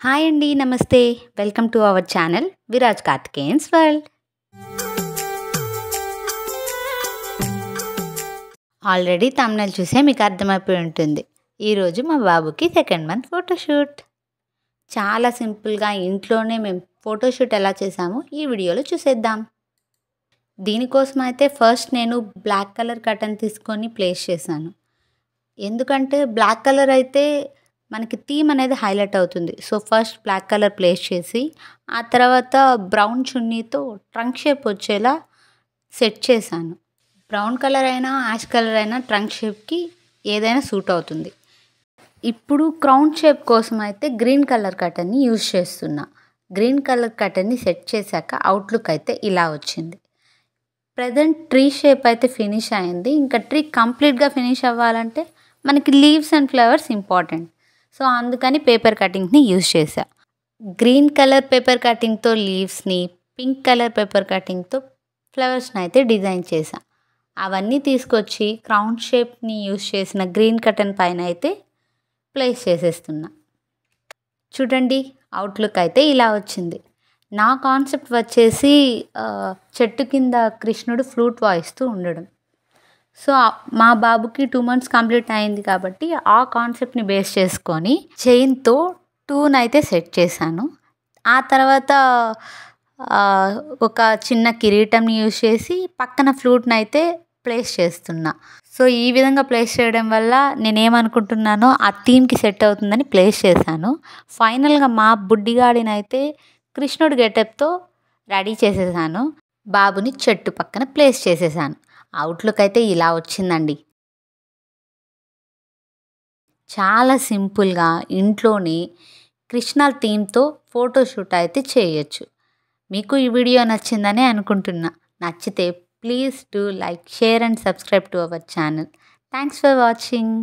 Hi అండి. నమస్తే. Welcome to our channel Viraj Karthikeyan's world. Already thumbnail చూసే మీకు అర్థమైపోయి ఉంటుంది. ఈరోజు మా బాబుకి సెకండ్ మంత్ ఫోటోషూట్. చాలా సింపుల్‌గా ఇంట్లోనే మేము ఫోటోషూట్ ఎలా చేసామో ఈ వీడియోలో చూసేద్దాం. దీనికోసం అయితే ఫస్ట్ నేను బ్లాక్ కలర్ కర్టెన్ తీసుకొని ప్లేస్ చేశాను. ఎందుకంటే బ్లాక్ కలర్ అయితే మనకి థీమ్ అనేది హైలైట్ అవుతుంది. So first black colour place చేసి ఆ తర్వాత బ్రౌన్ చున్నీతో ట్రంక్ షేప్ వచ్చేలా సెట్ చేశాను. బ్రౌన్ కలర్ అయినా యాష్ కలర్ అయినా ట్రంక్ షేప్కి ఏదైనా సూట్ అవుతుంది. ఇప్పుడు క్రౌన్ షేప్ కోసం అయితే గ్రీన్ కలర్ కర్టెన్ని యూజ్ చేస్తున్నా. గ్రీన్ కలర్ కర్టెన్ని సెట్ చేశాక అవుట్లుక్ అయితే ఇలా వచ్చింది. ప్రజెంట్ ట్రీ షేప్ అయితే ఫినిష్ అయింది. ఇంకా ట్రీ కంప్లీట్గా ఫినిష్ అవ్వాలంటే మనకి leaves and flowers important. So అందుకని పేపర్ కటింగ్ని యూజ్ చేశా. గ్రీన్ కలర్ పేపర్ కటింగ్తో లీవ్స్ని, పింక్ కలర్ పేపర్ కటింగ్తో ఫ్లవర్స్ని అయితే డిజైన్ చేశా. అవన్నీ తీసుకొచ్చి క్రౌన్ షేప్ని యూజ్ చేసిన గ్రీన్ కర్టెన్ పైన అయితే ప్లేస్ చేసేస్తున్నా. చూడండి అవుట్లుక్ అయితే ఇలా వచ్చింది. నా కాన్సెప్ట్ వచ్చేసి చెట్టు కింద కృష్ణుడు ఫ్లూట్ వాయిస్తూ ఉండడం. సో మా బాబుకి 2 months కంప్లీట్ అయింది కాబట్టి ఆ కాన్సెప్ట్ని బేస్ చేసుకొని చైన్తో 2 అయితే సెట్ చేశాను. ఆ తర్వాత ఒక చిన్న కిరీటంని యూజ్ చేసి పక్కన ఫ్లూట్ని అయితే ప్లేస్ చేస్తున్నా. సో ఈ విధంగా ప్లేస్ చేయడం వల్ల నేనేమనుకుంటున్నానో ఆ థీమ్కి సెట్ అవుతుందని ప్లేస్ చేశాను. ఫైనల్గా మా బుడ్డిగాడిని అయితే కృష్ణుడి గెటప్తో రెడీ చేసేసాను. బాబుని చెట్టు పక్కన ప్లేస్ చేసేసాను. అవుట్లుక్ అయితే ఇలా వచ్చిందండి. చాలా సింపుల్గా ఇంట్లోనే కృష్ణ థీమ్తో ఫోటోషూట్ అయితే చేయొచ్చు. మీకు ఈ వీడియో నచ్చిందని అనుకుంటున్నా. నచ్చితే please do like, share and subscribe to our channel. Thanks for watching.